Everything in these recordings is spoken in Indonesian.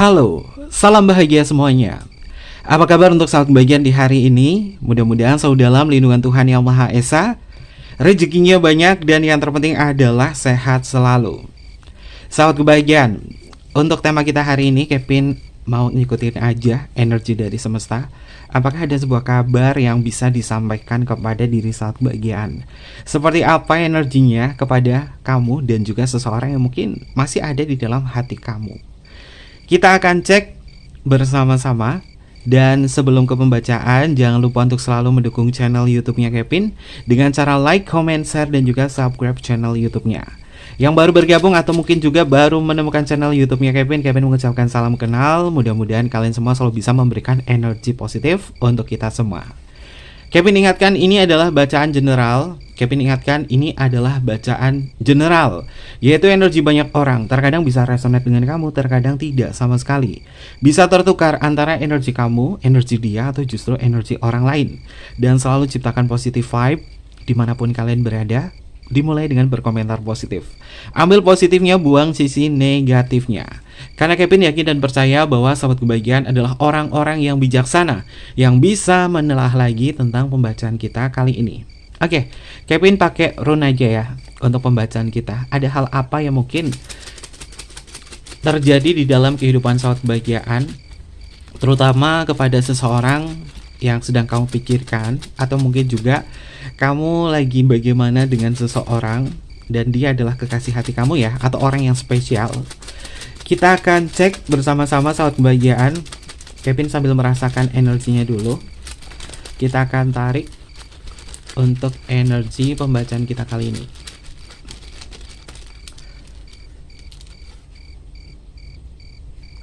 Halo, salam bahagia semuanya. Apa kabar untuk sahabat kebahagiaan di hari ini? Mudah-mudahan selalu dalam lindungan Tuhan Yang Maha Esa, rezekinya banyak, dan yang terpenting adalah sehat selalu. Sahabat kebahagiaan, untuk tema kita hari ini, Kevin mau ngikutin aja energi dari semesta. Apakah ada sebuah kabar yang bisa disampaikan kepada diri sahabat kebahagiaan? Seperti apa energinya kepada kamu dan juga seseorang yang mungkin masih ada di dalam hati kamu? Kita akan cek bersama-sama. Dan sebelum ke pembacaan, jangan lupa untuk selalu mendukung channel YouTube-nya Kevin dengan cara like, comment, share, dan juga subscribe channel YouTube-nya. Yang baru bergabung atau mungkin juga baru menemukan channel YouTube-nya Kevin mengucapkan salam kenal. Mudah-mudahan kalian semua selalu bisa memberikan energi positif untuk kita semua. Kevin ingatkan ini adalah bacaan general. Kevin ingatkan ini adalah bacaan general, yaitu energi banyak orang. Terkadang bisa resonate dengan kamu, terkadang tidak sama sekali. Bisa tertukar antara energi kamu, energi dia, atau justru energi orang lain. Dan selalu ciptakan positive vibe dimanapun kalian berada. Dimulai dengan berkomentar positif. Ambil positifnya, buang sisi negatifnya. Karena Kevin yakin dan percaya bahwa sahabat kebahagiaan adalah orang-orang yang bijaksana, yang bisa menelah lagi tentang pembacaan kita kali ini. Oke, Kevin pakai rune aja ya untuk pembacaan kita. Ada hal apa yang mungkin terjadi di dalam kehidupan sahabat kebahagiaan, terutama kepada seseorang yang sedang kamu pikirkan, atau mungkin juga kamu lagi bagaimana dengan seseorang dan dia adalah kekasih hati kamu ya, atau orang yang spesial. Kita akan cek bersama-sama sahabat kebahagiaan. Kevin sambil merasakan energinya dulu. Kita akan tarik untuk energi pembacaan kita kali ini.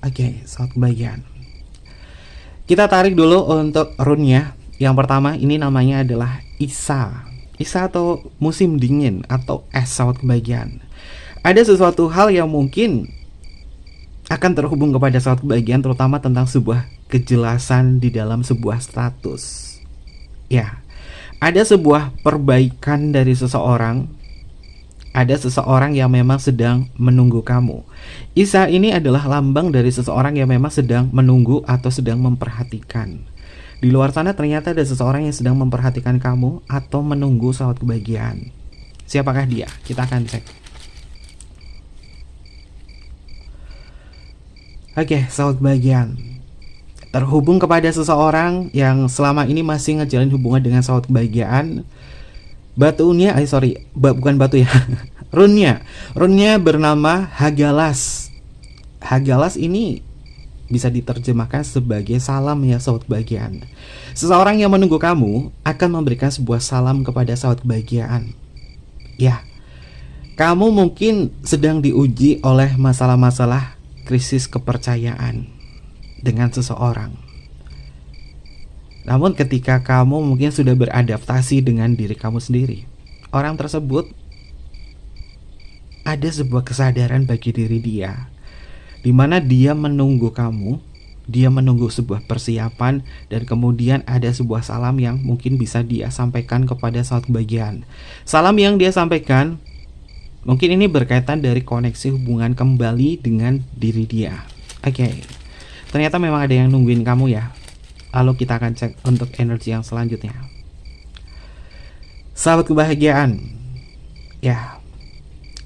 Oke, sahabat kebahagiaan. Kita tarik dulu untuk rune-nya. Yang pertama ini namanya adalah Isa. Isa atau musim dingin atau es, sahabat kebahagiaan. Ada sesuatu hal yang mungkin akan terhubung kepada sahabat kebahagiaan, terutama tentang sebuah kejelasan di dalam sebuah status. Ya, ada sebuah perbaikan dari seseorang. Ada seseorang yang memang sedang menunggu kamu. Isa ini adalah lambang dari seseorang yang memang sedang menunggu atau sedang memperhatikan. Di luar sana ternyata ada seseorang yang sedang memperhatikan kamu atau menunggu sahabat kebahagiaan. Siapakah dia? Kita akan cek. Oke, sahabat kebahagiaan. Terhubung kepada seseorang yang selama ini masih ngejalin hubungan dengan sahabat kebahagiaan. Batunya, bukan batu ya. Runnya bernama Hagalas. Hagalas ini bisa diterjemahkan sebagai salam ya sahabat kebahagiaan. Seseorang yang menunggu kamu akan memberikan sebuah salam kepada sahabat kebahagiaan. Ya, kamu mungkin sedang diuji oleh masalah-masalah krisis kepercayaan dengan seseorang. Namun ketika kamu mungkin sudah beradaptasi dengan diri kamu sendiri, orang tersebut ada sebuah kesadaran bagi diri dia, di mana dia menunggu kamu, dia menunggu sebuah persiapan, dan kemudian ada sebuah salam yang mungkin bisa dia sampaikan kepada sahabat kebahagiaan. Salam yang dia sampaikan mungkin ini berkaitan dari koneksi hubungan kembali dengan diri dia. Oke, ternyata memang ada yang nungguin kamu ya. Lalu kita akan cek untuk energi yang selanjutnya. Sahabat kebahagiaan. Ya.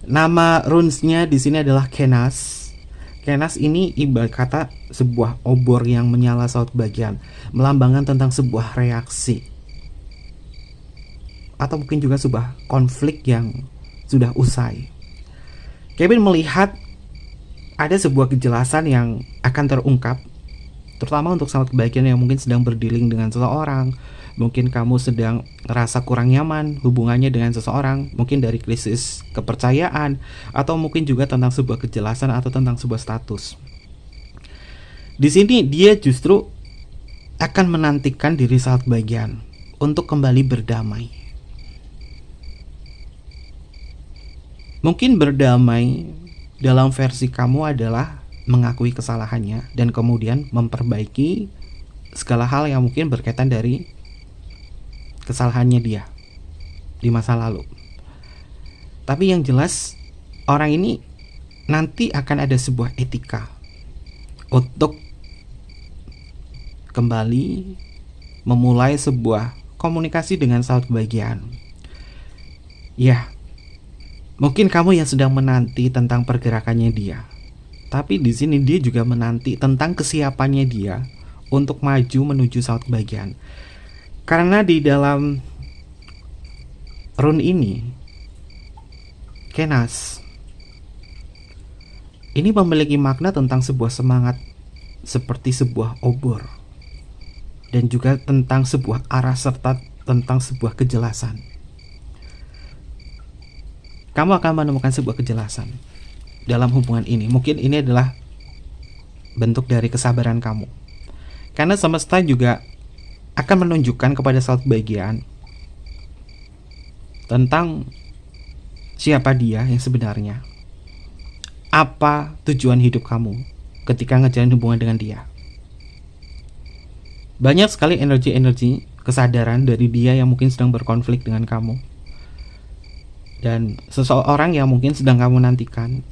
Nama runes-nya di sini adalah Kenas. Kenas ini ibarat kata sebuah obor yang menyala sahabat kebahagiaan, melambangkan tentang sebuah reaksi atau mungkin juga sebuah konflik yang sudah usai. Kevin melihat ada sebuah kejelasan yang akan terungkap, terutama untuk sahabat kebahagiaan yang mungkin sedang berdealing dengan seseorang. Mungkin kamu sedang merasa kurang nyaman hubungannya dengan seseorang, mungkin dari krisis kepercayaan, atau mungkin juga tentang sebuah kejelasan atau tentang sebuah status. Di sini dia justru akan menantikan diri sahabat kebahagiaan untuk kembali berdamai. Mungkin berdamai dalam versi kamu adalah mengakui kesalahannya dan kemudian memperbaiki segala hal yang mungkin berkaitan dari kesalahannya dia di masa lalu. Tapi yang jelas orang ini nanti akan ada sebuah etika untuk kembali memulai sebuah komunikasi dengan sahabat kebahagiaan. Ya, mungkin kamu yang sedang menanti tentang pergerakannya dia, tapi di sini dia juga menanti tentang kesiapannya dia untuk maju menuju sahabat kebahagiaan. Karena di dalam rune ini, Kenas ini memiliki makna tentang sebuah semangat seperti sebuah obor, dan juga tentang sebuah arah serta tentang sebuah kejelasan. Kamu akan menemukan sebuah kejelasan dalam hubungan ini. Mungkin ini adalah bentuk dari kesabaran kamu, karena semesta juga akan menunjukkan kepada sahabat kebahagiaan tentang siapa dia yang sebenarnya, apa tujuan hidup kamu ketika ngejalin hubungan dengan dia. Banyak sekali energi-energi kesadaran dari dia yang mungkin sedang berkonflik dengan kamu, dan seseorang yang mungkin sedang kamu nantikan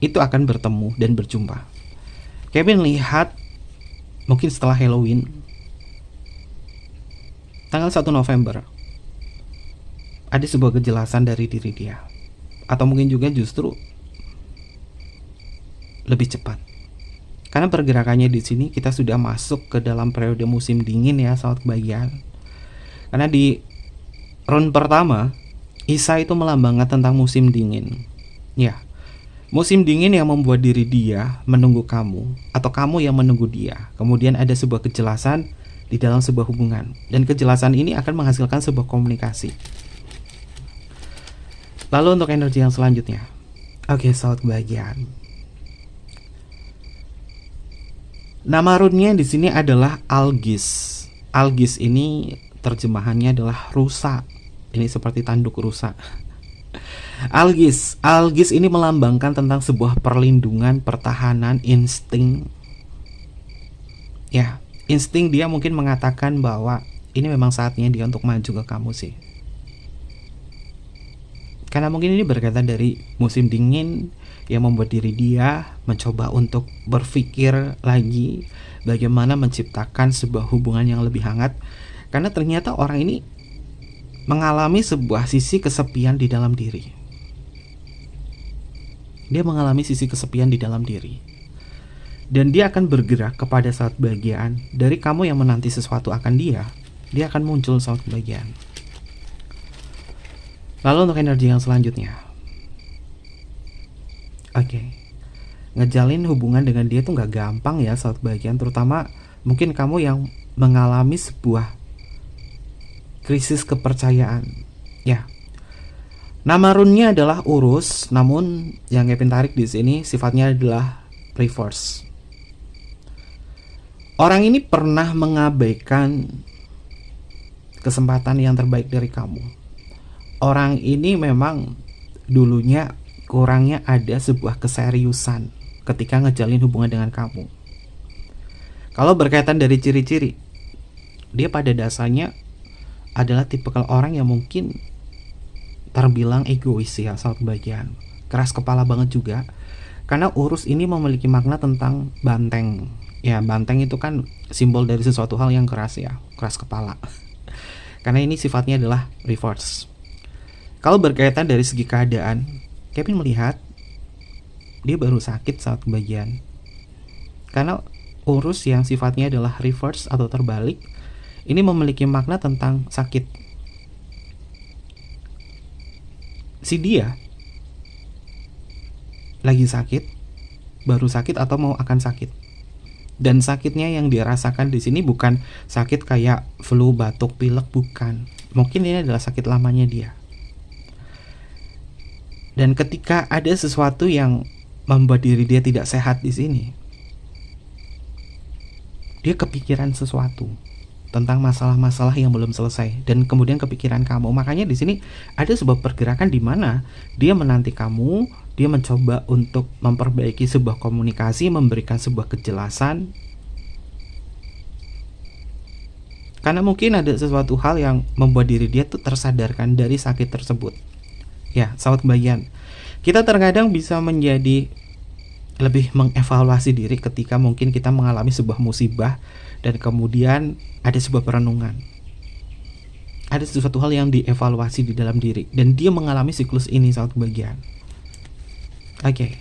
itu akan bertemu dan berjumpa. Kevin lihat mungkin setelah Halloween tanggal 1 November ada sebuah kejelasan dari diri dia, atau mungkin juga justru lebih cepat. Karena pergerakannya di sini kita sudah masuk ke dalam periode musim dingin ya, sahabat kebahagiaan. Karena di round pertama, Isa itu melambangkan tentang musim dingin. Ya, musim dingin yang membuat diri dia menunggu kamu, atau kamu yang menunggu dia. Kemudian ada sebuah kejelasan di dalam sebuah hubungan, dan kejelasan ini akan menghasilkan sebuah komunikasi. Lalu untuk energi yang selanjutnya, oke, sahabat kebahagiaan. Nama runnya di sini adalah Algis. Algis ini terjemahannya adalah rusa. Ini seperti tanduk rusa. Algis ini melambangkan tentang sebuah perlindungan, pertahanan, insting. Ya, insting dia mungkin mengatakan bahwa ini memang saatnya dia untuk maju ke kamu sih. Karena mungkin ini berkaitan dari musim dingin yang membuat diri dia mencoba untuk berpikir lagi bagaimana menciptakan sebuah hubungan yang lebih hangat. Karena ternyata orang ini mengalami sebuah sisi kesepian di dalam diri. Dia mengalami sisi kesepian di dalam diri, dan dia akan bergerak kepada saat kebahagiaan. Dari kamu yang menanti sesuatu akan dia akan muncul saat kebahagiaan. Lalu untuk energi yang selanjutnya, oke, ngejalin hubungan dengan dia tuh gak gampang ya, saat kebahagiaan. Terutama mungkin kamu yang mengalami sebuah krisis kepercayaan. Ya, nama runnya adalah Urus, namun yang Kevin tarik di sini sifatnya adalah reverse. Orang ini pernah mengabaikan kesempatan yang terbaik dari kamu. Orang ini memang dulunya kurangnya ada sebuah keseriusan ketika ngejalin hubungan dengan kamu. Kalau berkaitan dari ciri-ciri, dia pada dasarnya adalah tipikal orang yang mungkin terbilang egois ya, sahabat kebahagiaan. Keras kepala banget juga. Karena Urus ini memiliki makna tentang banteng. Ya, banteng itu kan simbol dari sesuatu hal yang keras ya, keras kepala. Karena ini sifatnya adalah reverse. Kalau berkaitan dari segi keadaan, Kevin melihat dia baru sakit saat kebahagiaan. Karena Urus yang sifatnya adalah reverse atau terbalik, ini memiliki makna tentang sakit. Si dia lagi sakit, baru sakit atau mau akan sakit. Dan sakitnya yang dirasakan di sini bukan sakit kayak flu, batuk, pilek, bukan. Mungkin ini adalah sakit lamanya dia. Dan ketika ada sesuatu yang membuat diri dia tidak sehat di sini, dia kepikiran sesuatu tentang masalah-masalah yang belum selesai, dan kemudian kepikiran kamu. Makanya di sini ada sebuah pergerakan di mana dia menanti kamu, dia mencoba untuk memperbaiki sebuah komunikasi, memberikan sebuah kejelasan. Karena mungkin ada sesuatu hal yang membuat diri dia tuh tersadarkan dari sakit tersebut. Ya, sahabat kebahagiaan, kita terkadang bisa menjadi lebih mengevaluasi diri ketika mungkin kita mengalami sebuah musibah dan kemudian ada sebuah perenungan. Ada sesuatu hal yang dievaluasi di dalam diri dan dia mengalami siklus ini saat bagian. Oke.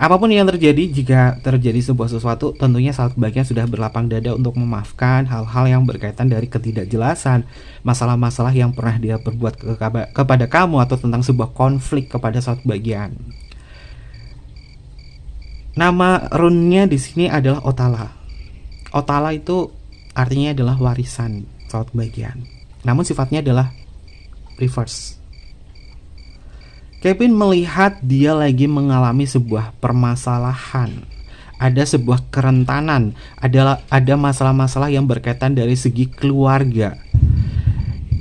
Apapun yang terjadi, jika terjadi sebuah sesuatu, tentunya saat bagian sudah berlapang dada untuk memaafkan hal-hal yang berkaitan dari ketidakjelasan, masalah-masalah yang pernah dia perbuat kepada kamu atau tentang sebuah konflik kepada saat bagian. Nama runnya di sini adalah Otala. Otala itu artinya adalah warisan saat bagian. Namun sifatnya adalah reverse. Kevin melihat dia lagi mengalami sebuah permasalahan, ada sebuah kerentanan, ada masalah-masalah yang berkaitan dari segi keluarga.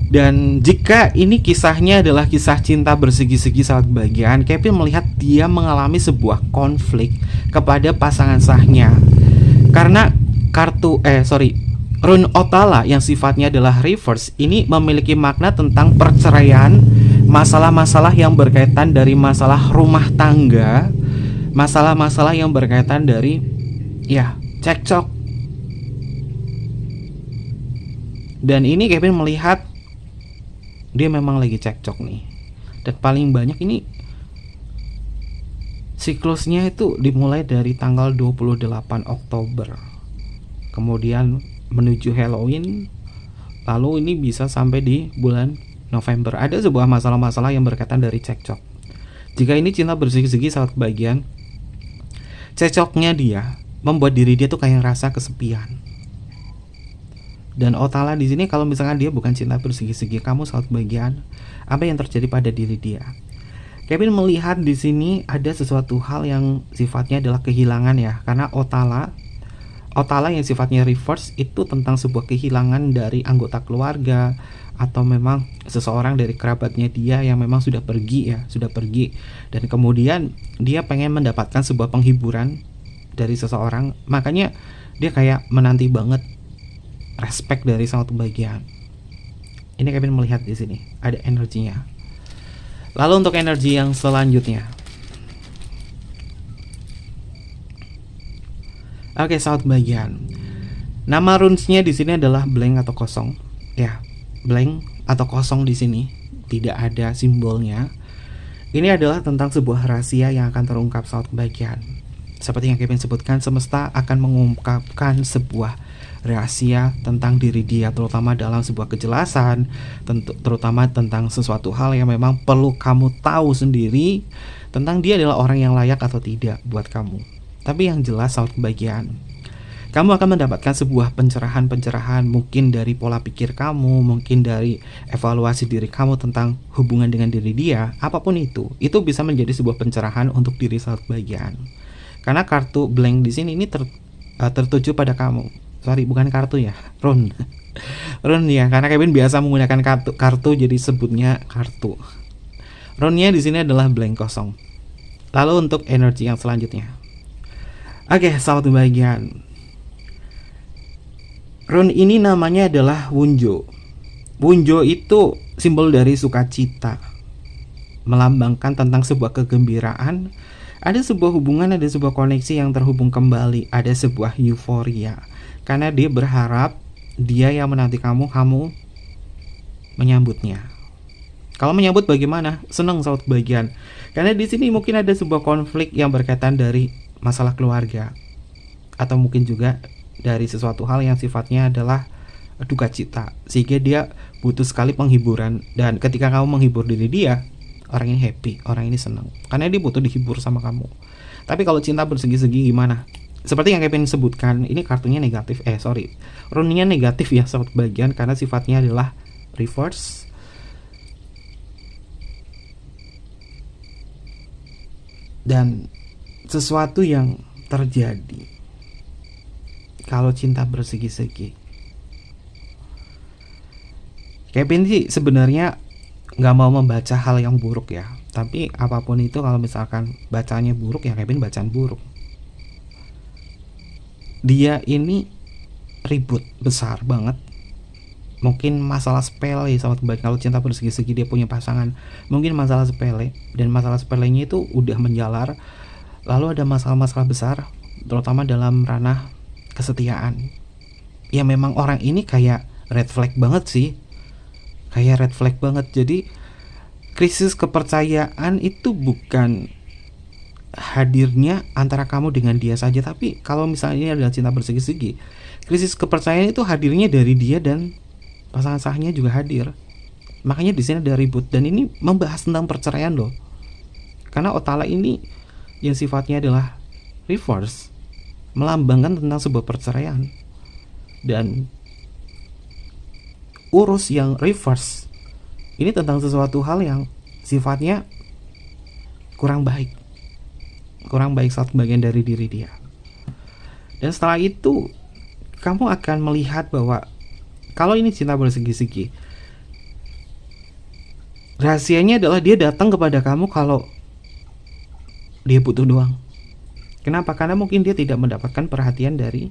Dan jika ini kisahnya adalah kisah cinta bersegi-segi saat bagian, Kevin melihat dia mengalami sebuah konflik kepada pasangan sahnya. Karena rune Otala yang sifatnya adalah reverse ini memiliki makna tentang perceraian, masalah-masalah yang berkaitan dari masalah rumah tangga, masalah-masalah yang berkaitan dari cekcok. Dan ini Kevin melihat dia memang lagi cekcok nih. Dan paling banyak ini siklusnya itu dimulai dari tanggal 28 Oktober. Kemudian menuju Halloween, lalu ini bisa sampai di bulan November. Ada sebuah masalah-masalah yang berkaitan dari cekcok. Jika ini cinta bersegi-segi saat bagian, cekcoknya dia membuat diri dia tuh kayak rasa kesepian. Dan Otala di sini kalau misalkan dia bukan cinta bersegi-segi kamu saat bagian, apa yang terjadi pada diri dia? Kevin melihat di sini ada sesuatu hal yang sifatnya adalah kehilangan ya, karena Otala yang sifatnya reverse itu tentang sebuah kehilangan dari anggota keluarga atau memang seseorang dari kerabatnya dia yang memang sudah pergi dan kemudian dia pengen mendapatkan sebuah penghiburan dari seseorang, makanya dia kayak menanti banget respect dari satu bagian. Ini Kevin melihat di sini ada energinya. Lalu untuk energi yang selanjutnya, oke, saat bagian. Nama runesnya di sini adalah blank atau kosong. Ya, blank atau kosong di sini tidak ada simbolnya. Ini adalah tentang sebuah rahasia yang akan terungkap saat bagian. Seperti yang Kevin sebutkan, semesta akan mengungkapkan sebuah rahasia tentang diri dia, terutama dalam sebuah kejelasan, terutama tentang sesuatu hal yang memang perlu kamu tahu sendiri tentang dia adalah orang yang layak atau tidak buat kamu. Tapi yang jelas saat bagian, kamu akan mendapatkan sebuah pencerahan mungkin dari pola pikir kamu, mungkin dari evaluasi diri kamu tentang hubungan dengan diri dia, apapun itu bisa menjadi sebuah pencerahan untuk diri saat bagian. Karena kartu blank di sini ini tertuju pada kamu. Sorry, bukan kartu ya, rune. Rune ya, karena Kevin biasa menggunakan kartu jadi sebutnya kartu. Rune-nya di sini adalah blank kosong. Lalu untuk energi yang selanjutnya. Oke, sahabat bagian. Rune ini namanya adalah Wunjo. Wunjo itu simbol dari sukacita, melambangkan tentang sebuah kegembiraan. Ada sebuah hubungan, ada sebuah koneksi yang terhubung kembali, ada sebuah euforia. Karena dia berharap dia yang menanti kamu menyambutnya. Kalau menyambut bagaimana? Senang saat bagian. Karena di sini mungkin ada sebuah konflik yang berkaitan dari masalah keluarga, atau mungkin juga dari sesuatu hal yang sifatnya adalah duka cita, sehingga dia butuh sekali penghiburan. Dan ketika kamu menghibur diri dia, orang ini happy, orang ini senang, karena dia butuh dihibur sama kamu. Tapi kalau cinta bersegi-segi gimana? Seperti yang Kevin sebutkan, ini kartunya negatif, rune-nya negatif ya sahabat bagian, karena sifatnya adalah reverse. Dan sesuatu yang terjadi kalau cinta bersegi-segi, Kevin sih sebenarnya nggak mau membaca hal yang buruk ya, tapi apapun itu kalau misalkan bacanya buruk ya Kevin bacaan buruk. Dia ini ribut besar banget mungkin masalah sepele, sahabat kebajikan. Kalau cinta bersegi-segi dia punya pasangan, mungkin masalah sepele, dan masalah sepelenya itu udah menjalar. Lalu ada masalah-masalah besar, terutama dalam ranah kesetiaan. Ya memang orang ini kayak red flag banget sih, kayak red flag banget. Jadi krisis kepercayaan itu bukan hadirnya antara kamu dengan dia saja, tapi kalau misalnya ini adalah cinta bersegi-segi, krisis kepercayaan itu hadirnya dari dia dan pasangan sahnya juga hadir. Makanya di sini ada ribut, dan ini membahas tentang perceraian loh. Karena Othala ini yang sifatnya adalah reverse, melambangkan tentang sebuah perceraian. Dan urus yang reverse ini tentang sesuatu hal yang sifatnya kurang baik saat bagian dari diri dia. Dan setelah itu kamu akan melihat bahwa kalau ini cinta bersegi-segi, rahasianya adalah dia datang kepada kamu kalau dia butuh doang. Kenapa? Karena mungkin dia tidak mendapatkan perhatian dari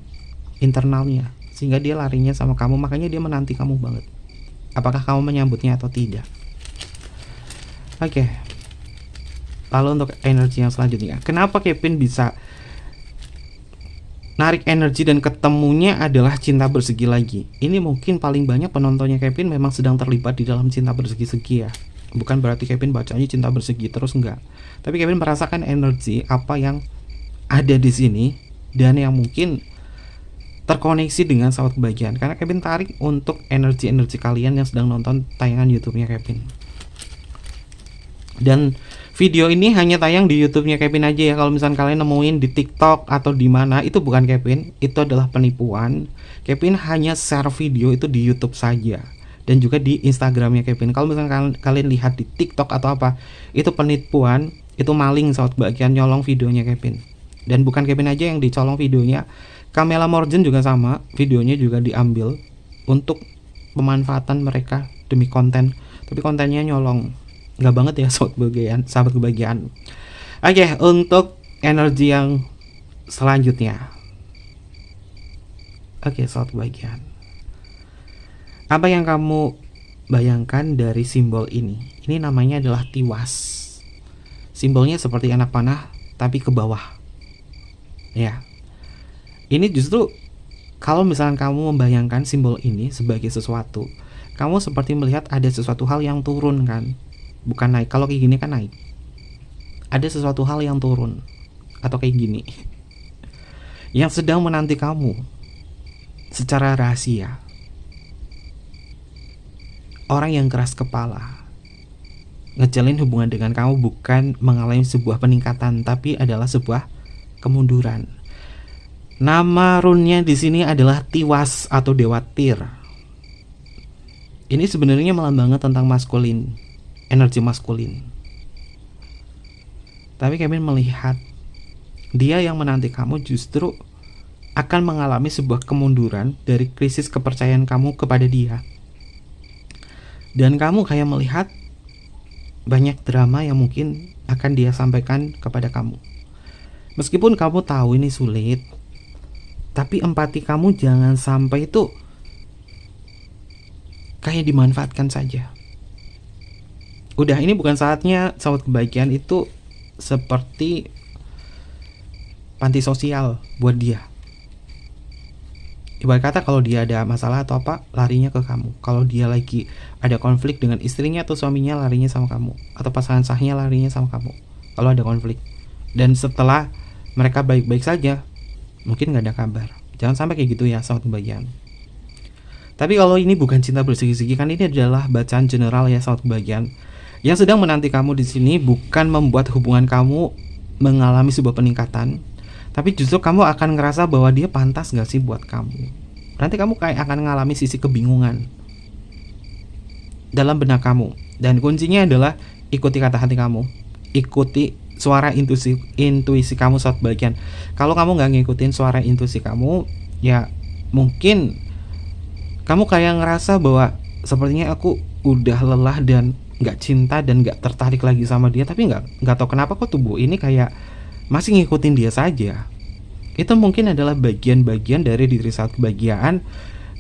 internalnya, sehingga dia larinya sama kamu. Makanya dia menanti kamu banget. Apakah kamu menyambutnya atau tidak? Oke. Lalu untuk energi yang selanjutnya, kenapa Kevin bisa narik energi dan ketemunya adalah cinta bersegi lagi? Ini mungkin paling banyak penontonnya Kevin memang sedang terlibat di dalam cinta bersegi-segi ya. Bukan berarti Kevin bacanya cinta bersegi terus, enggak. Tapi Kevin merasakan energi apa yang ada di sini dan yang mungkin terkoneksi dengan sahabat kebahagiaan. Karena Kevin tarik untuk energi-energi kalian yang sedang nonton tayangan YouTube-nya Kevin. Dan video ini hanya tayang di YouTube-nya Kevin aja ya. Kalau misalnya kalian nemuin di TikTok atau di mana, itu bukan Kevin, itu adalah penipuan. Kevin hanya share video itu di YouTube saja, dan juga di Instagramnya Kevin. Kalau misalnya kalian lihat di TikTok atau apa, itu penipuan, itu maling sahabat kebahagiaan, nyolong videonya Kevin. Dan bukan Kevin aja yang dicolong videonya, Kamela Morgan juga sama, videonya juga diambil untuk pemanfaatan mereka demi konten, tapi kontennya nyolong. Nggak banget ya sahabat kebahagiaan. Oke, untuk energi yang selanjutnya. Oke, sahabat kebahagiaan, apa yang kamu bayangkan dari simbol ini? Ini namanya adalah tiwas. Simbolnya seperti anak panah tapi ke bawah. Ya. Ini justru kalau misalnya kamu membayangkan simbol ini sebagai sesuatu, kamu seperti melihat ada sesuatu hal yang turun kan? Bukan naik. Kalau kayak gini kan naik. Ada sesuatu hal yang turun atau kayak gini yang sedang menanti kamu secara rahasia. Orang yang keras kepala ngejalin hubungan dengan kamu bukan mengalami sebuah peningkatan, tapi adalah sebuah kemunduran. Nama runnya di sini adalah Tiwas atau Dewa Tir. Ini sebenarnya melambangkan tentang maskulin, energi maskulin. Tapi Kevin melihat dia yang menanti kamu justru akan mengalami sebuah kemunduran dari krisis kepercayaan kamu kepada dia. Dan kamu kayak melihat banyak drama yang mungkin akan dia sampaikan kepada kamu. Meskipun kamu tahu ini sulit, tapi empati kamu jangan sampai itu kayak dimanfaatkan saja. Udah, ini bukan saatnya sahabat kebahagiaan itu seperti panti sosial buat dia. Ibarat kata kalau dia ada masalah atau apa, larinya ke kamu. Kalau dia lagi ada konflik dengan istrinya atau suaminya, larinya sama kamu. Atau pasangan sahnya larinya sama kamu kalau ada konflik. Dan setelah mereka baik-baik saja, mungkin gak ada kabar. Jangan sampai kayak gitu ya sahabat kebahagiaan. Tapi kalau ini bukan cinta bersegi-segi, kan ini adalah bacaan general ya sahabat kebahagiaan. Yang sedang menanti kamu di sini bukan membuat hubungan kamu mengalami sebuah peningkatan, tapi justru kamu akan ngerasa bahwa dia pantas gak sih buat kamu. Nanti kamu kayak akan mengalami sisi kebingungan dalam benak kamu. Dan kuncinya adalah ikuti kata hati kamu, ikuti suara intuisi kamu saat bagian. Kalau kamu gak ngikutin suara intuisi kamu, ya mungkin kamu kayak ngerasa bahwa sepertinya aku udah lelah dan gak cinta dan gak tertarik lagi sama dia, tapi gak tahu kenapa kok tubuh ini kayak masih ngikutin dia saja. Itu mungkin adalah bagian-bagian dari diri saat kebahagiaan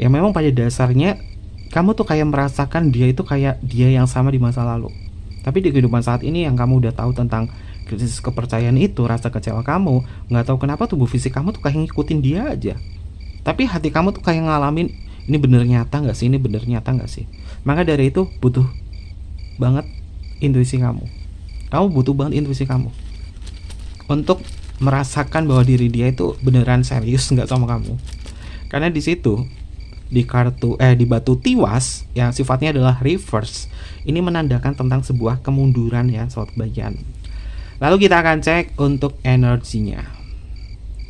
yang memang pada dasarnya Kamu tuh kayak merasakan dia itu kayak dia yang sama di masa lalu. Tapi di kehidupan saat ini yang kamu udah tahu tentang krisis kepercayaan itu, rasa kecewa kamu, nggak tahu kenapa tubuh fisik kamu tuh kayak ngikutin dia aja. Tapi hati kamu tuh kayak ngalamin, ini bener nyata nggak sih, ini bener nyata nggak sih. Maka dari itu butuh banget intuisi kamu. Kamu butuh banget intuisi kamu untuk merasakan bahwa diri dia itu beneran serius nggak sama kamu. Karena di situ di di batu tiwas yang sifatnya adalah reverse, ini menandakan tentang sebuah kemunduran ya sobat bagian. Lalu kita akan cek untuk energinya.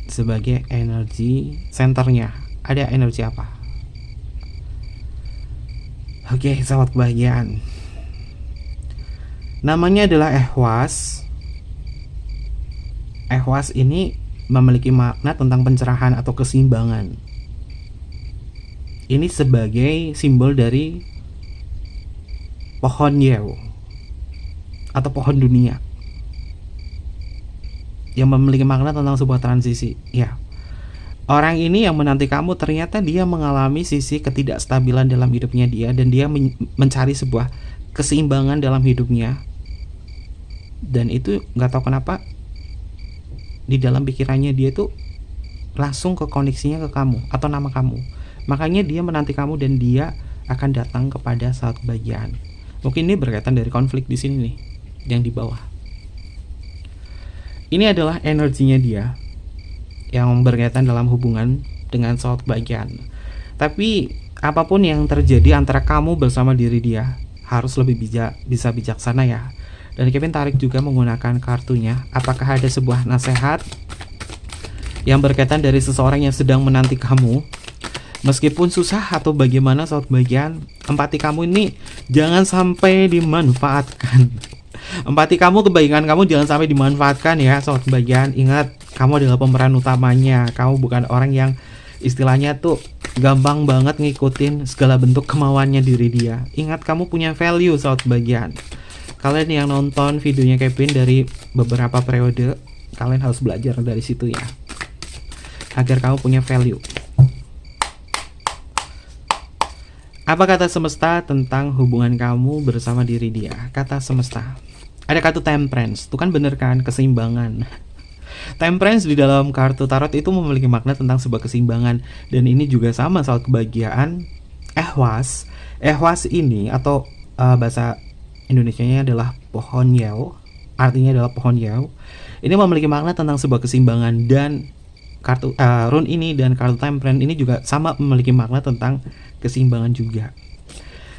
Sebagai energi centernya ada energi apa? Oke, sobat bagian, namanya adalah ehwas. Ehwas ini memiliki makna tentang pencerahan atau keseimbangan. Ini sebagai simbol dari pohon Yeo atau pohon dunia yang memiliki makna tentang sebuah transisi. Ya, orang ini yang menanti kamu ternyata dia mengalami sisi ketidakstabilan dalam hidupnya dia, dan dia mencari sebuah keseimbangan dalam hidupnya. Dan itu nggak tahu kenapa di dalam pikirannya dia tuh langsung ke koneksinya ke kamu atau nama kamu. Makanya dia menanti kamu dan dia akan datang kepada saat kebahagiaan. Mungkin ini berkaitan dari konflik di sini nih, yang di bawah. Ini adalah energinya dia yang berkaitan dalam hubungan dengan saat kebahagiaan. Tapi apapun yang terjadi antara kamu bersama diri dia, harus lebih bisa bijaksana ya. Dan Kevin tarik juga menggunakan kartunya. Apakah ada sebuah nasihat yang berkaitan dari seseorang yang sedang menanti kamu? Meskipun susah atau bagaimana saat bagian, empati kamu ini jangan sampai dimanfaatkan. Empati kamu, kebaikan kamu jangan sampai dimanfaatkan ya saat bagian. Ingat, kamu adalah pemeran utamanya. Kamu bukan orang yang istilahnya tuh gampang banget ngikutin segala bentuk kemauannya diri dia. Ingat, kamu punya value saat bagian. Kalian yang nonton videonya Kevin dari beberapa periode, kalian harus belajar dari situ ya, agar kamu punya value. Apa kata semesta tentang hubungan kamu bersama diri dia? Kata semesta, ada kartu temperance, itu kan bener kan, keseimbangan. Temperance di dalam kartu tarot itu memiliki makna tentang sebuah keseimbangan, dan ini juga sama soal kebahagiaan. Ehwas ini atau bahasa Indonesianya adalah pohon Yeo, artinya adalah pohon Yeo. Ini memiliki makna tentang sebuah keseimbangan, dan kartu rune ini dan kartu temperance ini juga sama memiliki makna tentang keseimbangan juga.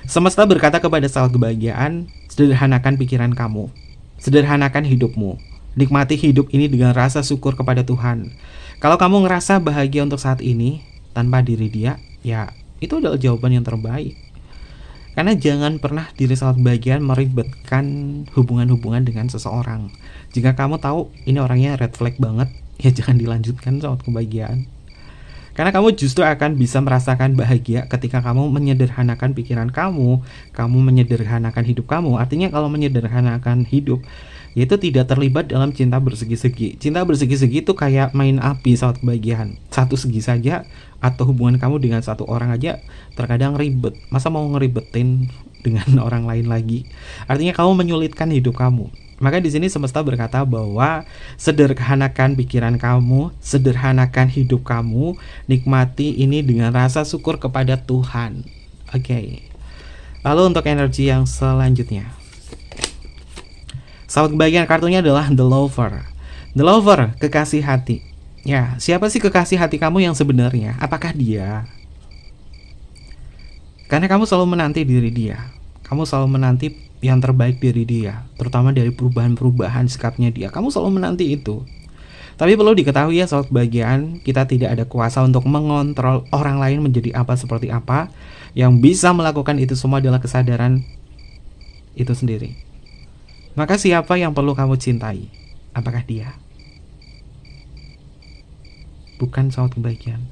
Semesta berkata kepada saat kebahagiaan, sederhanakan pikiran kamu, sederhanakan hidupmu, nikmati hidup ini dengan rasa syukur kepada Tuhan. Kalau kamu ngerasa bahagia untuk saat ini tanpa diri dia, ya itu adalah jawaban yang terbaik. Karena jangan pernah diri saat kebahagiaan meribetkan hubungan-hubungan dengan seseorang. Jika kamu tahu ini orangnya red flag banget, ya jangan dilanjutkan saat kebahagiaan. Karena kamu justru akan bisa merasakan bahagia ketika kamu menyederhanakan pikiran kamu menyederhanakan hidup kamu. Artinya kalau menyederhanakan hidup, yaitu tidak terlibat dalam cinta bersegi-segi. Cinta bersegi-segi itu kayak main api saat kebahagiaan. Satu segi saja, atau hubungan kamu dengan satu orang aja terkadang ribet. Masa mau ngeribetin dengan orang lain lagi? Artinya kamu menyulitkan hidup kamu. Maka di sini semesta berkata bahwa sederhanakan pikiran kamu, sederhanakan hidup kamu, nikmati ini dengan rasa syukur kepada Tuhan. Oke. Lalu untuk energi yang selanjutnya, sahabat kebahagiaan, kartunya adalah The Lover. The Lover, kekasih hati. Ya, siapa sih kekasih hati kamu yang sebenarnya? Apakah dia? Karena kamu selalu menanti diri dia. Kamu selalu menanti yang terbaik dari dia, terutama dari perubahan-perubahan sikapnya dia. Kamu selalu menanti itu. Tapi perlu diketahui ya soal kebahagiaan, kita tidak ada kuasa untuk mengontrol orang lain menjadi apa seperti apa. Yang bisa melakukan itu semua adalah kesadaran itu sendiri. Maka siapa yang perlu kamu cintai? Apakah dia? Bukan soal kebahagiaan.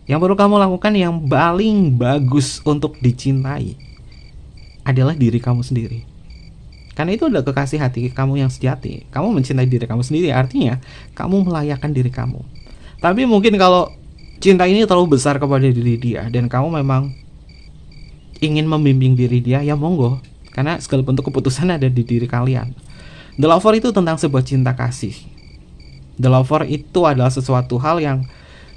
Yang perlu kamu lakukan yang paling bagus untuk dicintai adalah diri kamu sendiri. Karena itu adalah kekasih hati kamu yang sejati. Kamu mencintai diri kamu sendiri, artinya kamu melayakkan diri kamu. Tapi mungkin kalau cinta ini terlalu besar kepada diri dia, dan kamu memang ingin membimbing diri dia, ya monggo, karena segala bentuk keputusan ada di diri kalian. The Lover itu tentang sebuah cinta kasih. The Lover itu adalah sesuatu hal yang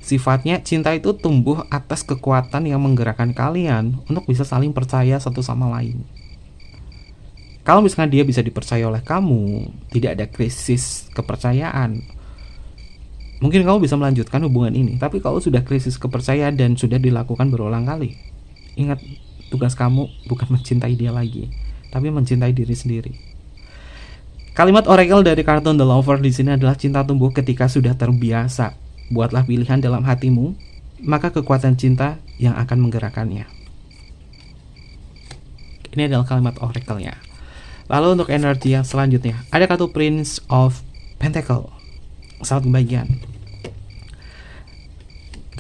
sifatnya cinta itu tumbuh atas kekuatan yang menggerakkan kalian untuk bisa saling percaya satu sama lain. Kalau misalkan dia bisa dipercaya oleh kamu, tidak ada krisis kepercayaan, mungkin kamu bisa melanjutkan hubungan ini. Tapi kalau sudah krisis kepercayaan dan sudah dilakukan berulang kali, ingat, tugas kamu bukan mencintai dia lagi, tapi mencintai diri sendiri. Kalimat oracle dari kartun The Lover di sini adalah cinta tumbuh ketika sudah terbiasa. Buatlah pilihan dalam hatimu, maka kekuatan cinta yang akan menggerakkannya. Ini adalah kalimat oracle-nya. Lalu untuk energi yang selanjutnya, ada kartu Prince of Pentacle. Saat pembagian,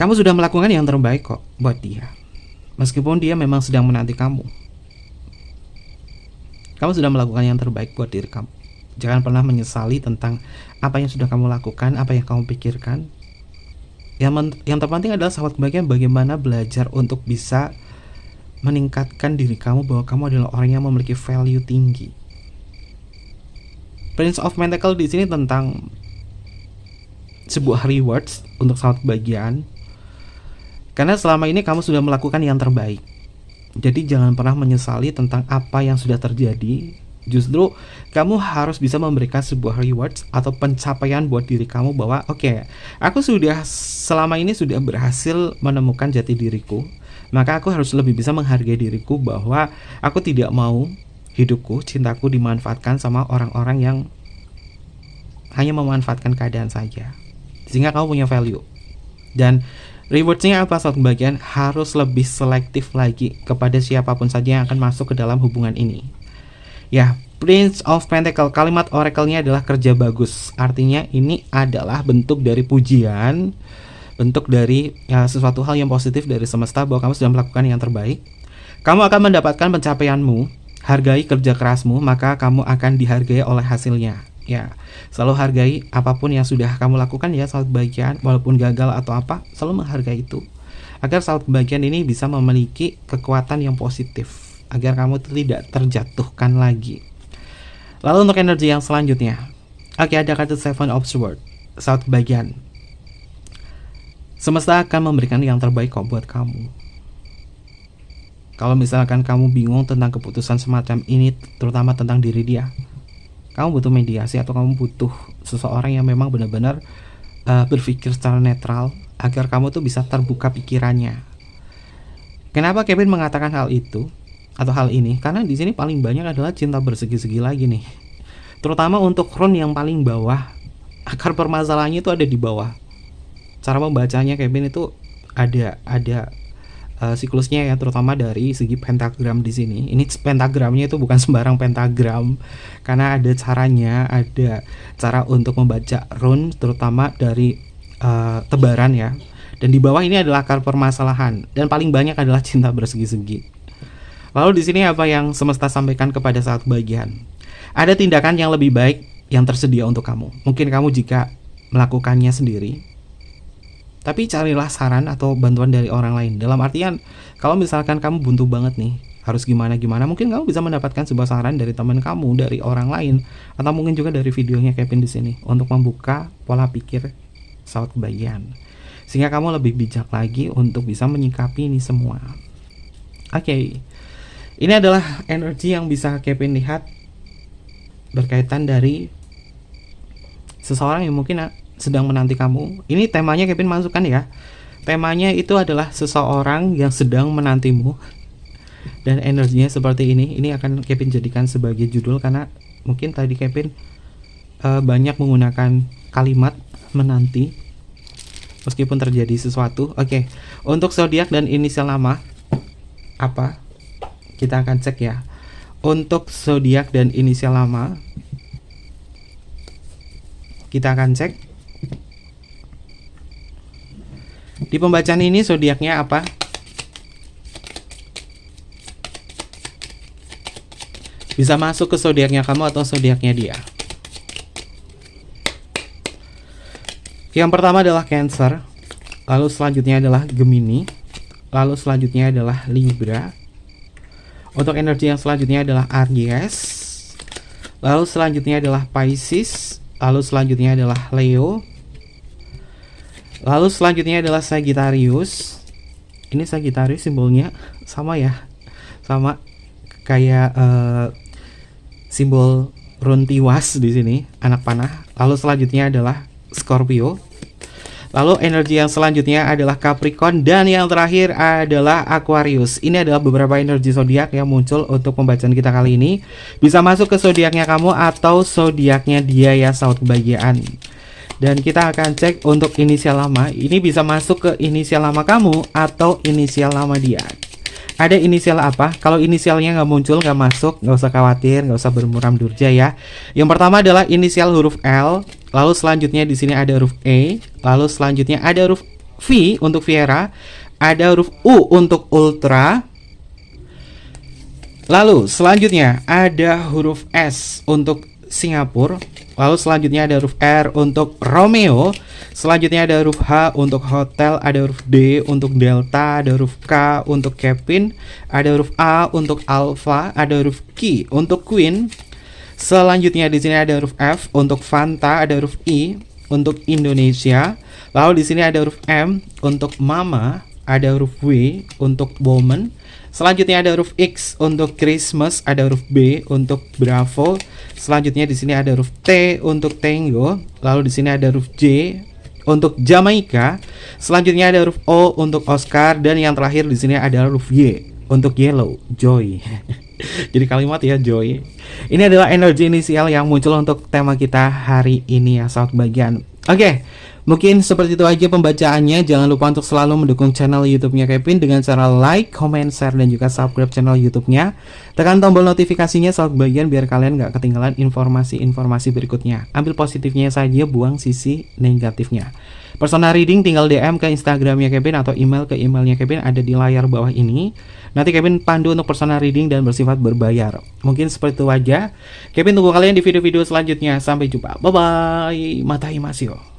kamu sudah melakukan yang terbaik kok buat dia. Meskipun dia memang sedang menanti kamu, kamu sudah melakukan yang terbaik buat diri kamu. Jangan pernah menyesali tentang apa yang sudah kamu lakukan, apa yang kamu pikirkan. Yang terpenting adalah sahabat kebahagiaan, bagaimana belajar untuk bisa meningkatkan diri kamu bahwa kamu adalah orang yang memiliki value tinggi. Prince of Pentacle di sini tentang sebuah rewards untuk sahabat kebahagiaan, karena selama ini kamu sudah melakukan yang terbaik. Jadi jangan pernah menyesali tentang apa yang sudah terjadi. Justru kamu harus bisa memberikan sebuah rewards atau pencapaian buat diri kamu bahwa oke, aku sudah selama ini sudah berhasil menemukan jati diriku, maka aku harus lebih bisa menghargai diriku bahwa aku tidak mau hidupku, cintaku dimanfaatkan sama orang-orang yang hanya memanfaatkan keadaan saja. Sehingga kamu punya value. Dan rewardsnya apa saat kebahagiaan? Harus lebih selektif lagi kepada siapapun saja yang akan masuk ke dalam hubungan ini. Ya, Prince of Pentacle, kalimat oracle-nya adalah kerja bagus. Artinya ini adalah bentuk dari pujian, bentuk dari sesuatu hal yang positif dari semesta bahwa kamu sudah melakukan yang terbaik. Kamu akan mendapatkan pencapaianmu. Hargai kerja kerasmu, maka kamu akan dihargai oleh hasilnya. Ya, selalu hargai apapun yang sudah kamu lakukan ya sahabat kebahagiaan, walaupun gagal atau apa, selalu menghargai itu. Agar sahabat kebahagiaan ini bisa memiliki kekuatan yang positif, agar kamu tidak terjatuhkan lagi. Lalu untuk energi yang selanjutnya, oke, ada kartu Seven of Swords. Sahabat kebahagiaan, semesta akan memberikan yang terbaik kok buat kamu. Kalau misalkan kamu bingung tentang keputusan semacam ini, terutama tentang diri dia, kamu butuh mediasi atau kamu butuh seseorang yang memang benar-benar berpikir secara netral agar kamu tuh bisa terbuka pikirannya. Kenapa Kevin mengatakan hal itu atau hal ini? Karena di sini paling banyak adalah cinta bersegi-segi lagi nih. Terutama untuk rune yang paling bawah, akar permasalahannya itu ada di bawah. Cara membacanya Kevin itu ada siklusnya ya, terutama dari segi pentagram di sini. Ini pentagramnya itu bukan sembarang pentagram, karena ada caranya, ada cara untuk membaca rune, terutama dari tebaran ya. Dan di bawah ini adalah akar permasalahan, dan paling banyak adalah cinta bersegi-segi. Lalu di sini apa yang semesta sampaikan kepada saat kebahagiaan? Ada tindakan yang lebih baik yang tersedia untuk kamu. Mungkin kamu jika melakukannya sendiri, tapi carilah saran atau bantuan dari orang lain. Dalam artian, kalau misalkan kamu buntu banget nih, harus gimana-gimana, mungkin kamu bisa mendapatkan sebuah saran dari teman kamu, dari orang lain, atau mungkin juga dari videonya Kevin di sini untuk membuka pola pikir saat kebahagiaan. Sehingga kamu lebih bijak lagi untuk bisa menyikapi ini semua. Oke. Ini adalah energi yang bisa Kevin lihat berkaitan dari seseorang yang mungkin sedang menanti kamu. Ini temanya Kevin masukkan ya. Temanya itu adalah seseorang yang sedang menantimu. Dan energinya seperti ini. Ini akan Kevin jadikan sebagai judul karena mungkin tadi Kevin banyak menggunakan kalimat menanti meskipun terjadi sesuatu. Oke. Untuk zodiak dan inisial nama apa? Kita akan cek ya. Untuk zodiak dan inisial nama kita akan cek. Di pembacaan ini zodiaknya apa? Bisa masuk ke zodiaknya kamu atau zodiaknya dia. Yang pertama adalah Cancer, lalu selanjutnya adalah Gemini, lalu selanjutnya adalah Libra, Untuk energi yang selanjutnya adalah Aries. Lalu selanjutnya adalah Pisces. Lalu selanjutnya adalah Leo. Lalu selanjutnya adalah Sagittarius. Ini Sagittarius simbolnya sama ya, sama kayak simbol rune tiwas di sini, anak panah. Lalu selanjutnya adalah Scorpio. Lalu energi yang selanjutnya adalah Capricorn, dan yang terakhir adalah Aquarius. Ini adalah beberapa energi zodiak yang muncul untuk pembacaan kita kali ini. Bisa masuk ke zodiaknya kamu atau zodiaknya dia ya, sahabat kebahagiaan. Dan kita akan cek untuk inisial lama. Ini bisa masuk ke inisial lama kamu atau inisial lama dia. Ada inisial apa? Kalau inisialnya nggak muncul, nggak masuk, nggak usah khawatir, nggak usah bermuram durja ya. Yang pertama adalah inisial huruf L, lalu selanjutnya di sini ada huruf E, lalu selanjutnya ada huruf V untuk Viera, ada huruf U untuk Ultra, lalu selanjutnya ada huruf S untuk Singapura, lalu selanjutnya ada huruf R untuk Romeo, selanjutnya ada huruf H untuk Hotel, ada huruf D untuk Delta, ada huruf K untuk Kevin, ada huruf A untuk Alpha, ada huruf Q untuk Queen. Selanjutnya di sini ada huruf F untuk Fanta, ada huruf I untuk Indonesia. Lalu di sini ada huruf M untuk Mama, ada huruf W untuk Woman. Selanjutnya ada huruf X untuk Christmas, ada huruf B untuk Bravo. Selanjutnya di sini ada huruf T untuk Tango, lalu di sini ada huruf J untuk Jamaica. Selanjutnya ada huruf O untuk Oscar, dan yang terakhir di sini ada huruf Y untuk Yellow, Joy. Jadi kalimat ya, Joy. Ini adalah energi inisial yang muncul untuk tema kita hari ini ya, sahabat bagian. Oke, mungkin seperti itu aja pembacaannya. Jangan lupa untuk selalu mendukung channel YouTube-nya Kevin dengan cara like, comment, share, dan juga subscribe channel YouTube-nya. Tekan tombol notifikasinya sahabat bagian biar kalian gak ketinggalan informasi-informasi berikutnya. Ambil positifnya saja, buang sisi negatifnya. Personal reading tinggal DM ke Instagramnya Kevin atau email ke emailnya Kevin, ada di layar bawah ini. Nanti Kevin pandu untuk personal reading dan bersifat berbayar. Mungkin seperti itu aja. Kevin tunggu kalian di video-video selanjutnya. Sampai jumpa. Bye-bye. Matai Masio.